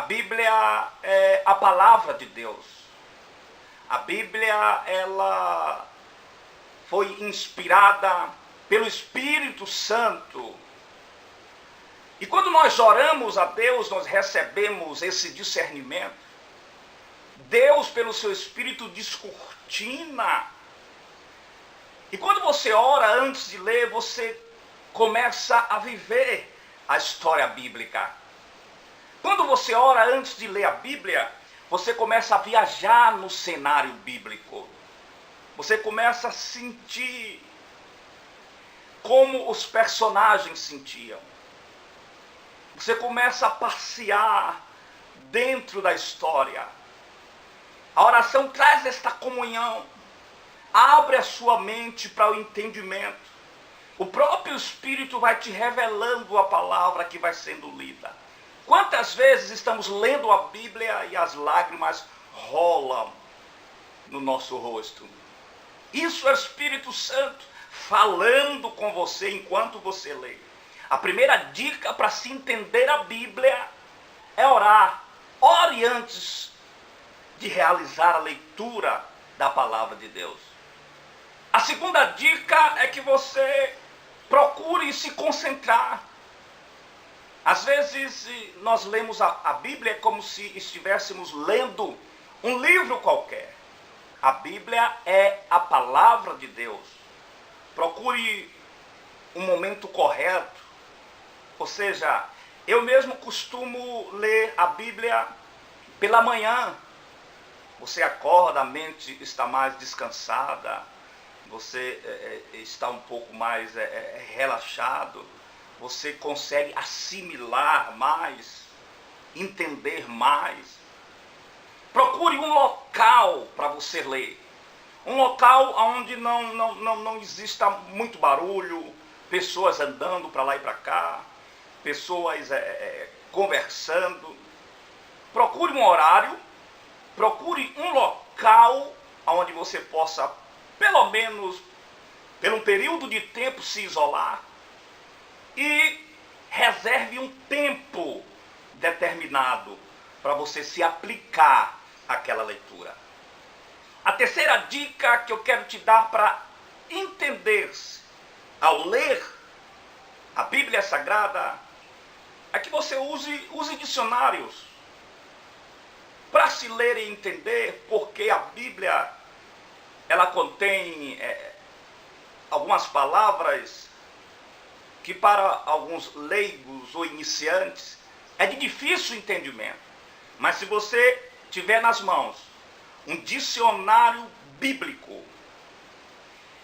Bíblia é a palavra de Deus. A Bíblia, ela foi inspirada pelo Espírito Santo. E quando nós oramos a Deus, nós recebemos esse discernimento. Deus, pelo seu Espírito, descortina. E quando você ora antes de ler, você começa a viver a história bíblica. Quando você ora antes de ler a Bíblia, você começa a viajar no cenário bíblico. Você começa a sentir como os personagens sentiam. Você começa a passear dentro da história. A oração traz esta comunhão. Abre a sua mente para o entendimento. O próprio Espírito vai te revelando a palavra que vai sendo lida. Quantas vezes estamos lendo a Bíblia e as lágrimas rolam no nosso rosto? Isso é o Espírito Santo falando com você enquanto você lê. A primeira dica para se entender a Bíblia é orar. Ore antes de realizar a leitura da palavra de Deus. A segunda dica é que você procure se concentrar. Às vezes nós lemos a Bíblia como se estivéssemos lendo um livro qualquer. A Bíblia é a palavra de Deus. Procure um momento correto. Ou seja, eu mesmo costumo ler a Bíblia pela manhã. Você acorda, a mente está mais descansada. Você está um pouco mais relaxado. Você consegue assimilar mais, entender mais. Procure um local para você ler. Um local onde não exista muito barulho, pessoas andando para lá e para cá, pessoas conversando. Procure um horário, procure um local onde você possa, pelo menos, por um período de tempo, se isolar. E reserve um tempo determinado para você se aplicar àquela leitura. A terceira dica que eu quero te dar para entender-se ao ler a Bíblia Sagrada é que você use dicionários para se ler e entender, porque a Bíblia ela contém algumas palavras que para alguns leigos ou iniciantes é de difícil entendimento. Mas se você tiver nas mãos um dicionário bíblico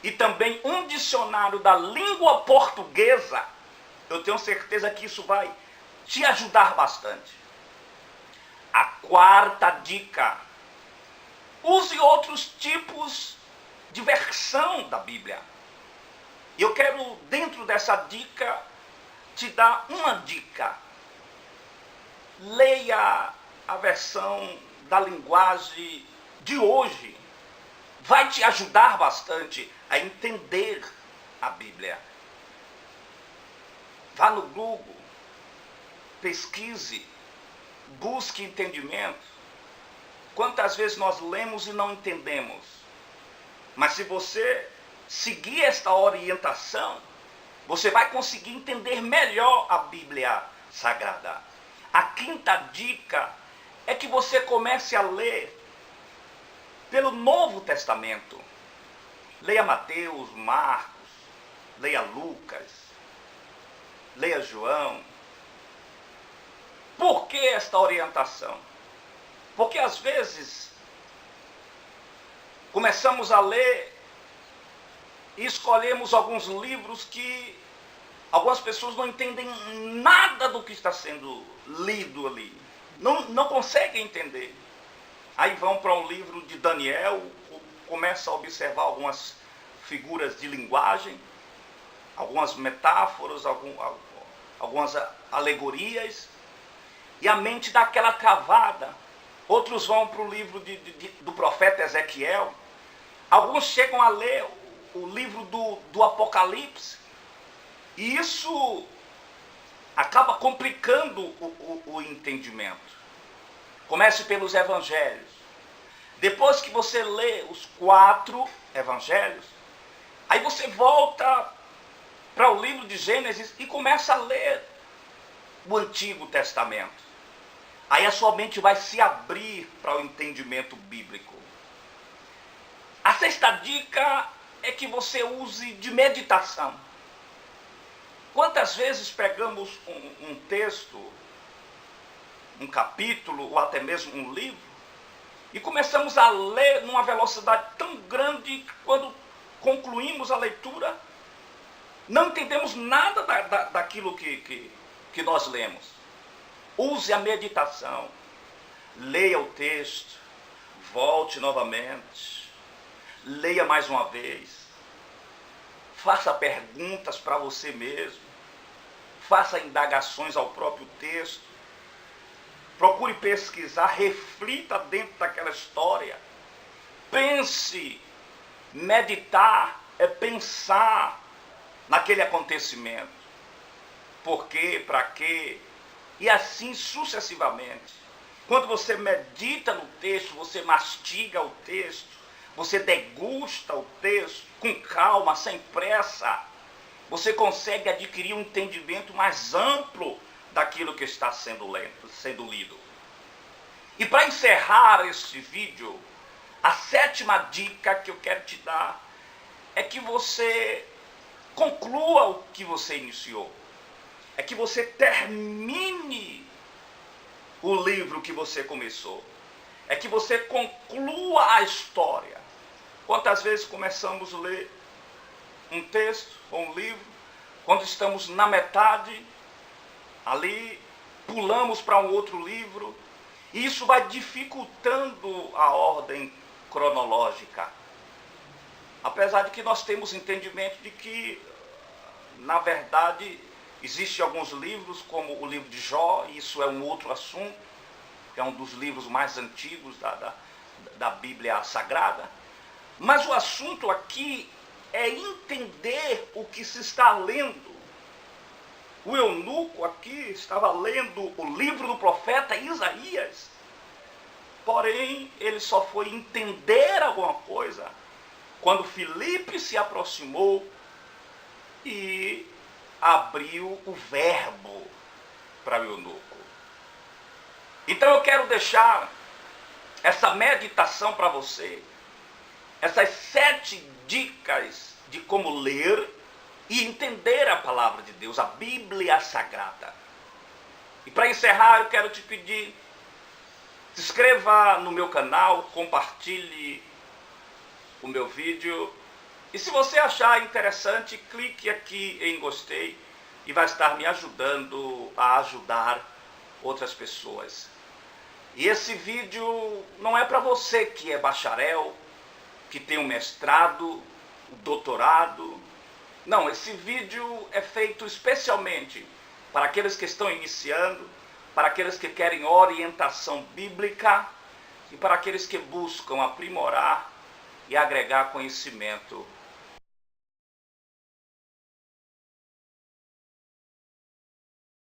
e também um dicionário da língua portuguesa, eu tenho certeza que isso vai te ajudar bastante. A quarta dica: use outros tipos de versão da Bíblia. Eu quero, dentro dessa dica, te dar uma dica. Leia a versão da linguagem de hoje. Vai te ajudar bastante a entender a Bíblia. Vá no Google, pesquise, busque entendimento. Quantas vezes nós lemos e não entendemos? Mas se você seguir esta orientação, você vai conseguir entender melhor a Bíblia Sagrada. A quinta dica é que você comece a ler pelo Novo Testamento. Leia Mateus, Marcos, leia Lucas, leia João. Por que esta orientação? Porque às vezes começamos a ler e escolhemos alguns livros que algumas pessoas não entendem nada do que está sendo lido ali. Não conseguem entender. Aí vão para um livro de Daniel, começam a observar algumas figuras de linguagem, algumas metáforas, algumas alegorias, e a mente dá aquela travada. Outros vão para o livro do profeta Ezequiel. Alguns chegam a ler o livro do Apocalipse. E isso acaba complicando o entendimento. Comece pelos evangelhos. Depois que você lê os 4 evangelhos, aí você volta para o livro de Gênesis e começa a ler o Antigo Testamento. Aí a sua mente vai se abrir para o entendimento bíblico. A 6ª dica é que você use de meditação. Quantas vezes pegamos um texto, um capítulo ou até mesmo um livro e começamos a ler numa velocidade tão grande que quando concluímos a leitura não entendemos nada daquilo que nós lemos. Use a meditação, leia o texto, volte novamente, leia mais uma vez, faça perguntas para você mesmo, faça indagações ao próprio texto, procure pesquisar, reflita dentro daquela história, pense. Meditar é pensar naquele acontecimento. Por quê? Para quê? E assim sucessivamente. Quando você medita no texto, você mastiga o texto, você degusta o texto com calma, sem pressa, você consegue adquirir um entendimento mais amplo daquilo que está sendo lido. E para encerrar este vídeo, a 7ª dica que eu quero te dar é que você conclua o que você iniciou. É que você termine o livro que você começou. É que você conclua a história. Quantas vezes começamos a ler um texto ou um livro, quando estamos na metade, ali pulamos para um outro livro, e isso vai dificultando a ordem cronológica. Apesar de que nós temos entendimento de que, na verdade, existem alguns livros, como o livro de Jó, e isso é um outro assunto, que é um dos livros mais antigos da Bíblia Sagrada. Mas o assunto aqui é entender o que se está lendo. O eunuco aqui estava lendo o livro do profeta Isaías, porém ele só foi entender alguma coisa quando Filipe se aproximou e abriu o verbo para o eunuco. Então eu quero deixar essa meditação para você, essas 7 dicas de como ler e entender a palavra de Deus, a Bíblia Sagrada. E para encerrar, eu quero te pedir, se inscreva no meu canal, compartilhe o meu vídeo. E se você achar interessante, clique aqui em gostei e vai estar me ajudando a ajudar outras pessoas. E esse vídeo não é para você que é bacharel, que tem um mestrado, um doutorado. Não, esse vídeo é feito especialmente para aqueles que estão iniciando, para aqueles que querem orientação bíblica e para aqueles que buscam aprimorar e agregar conhecimento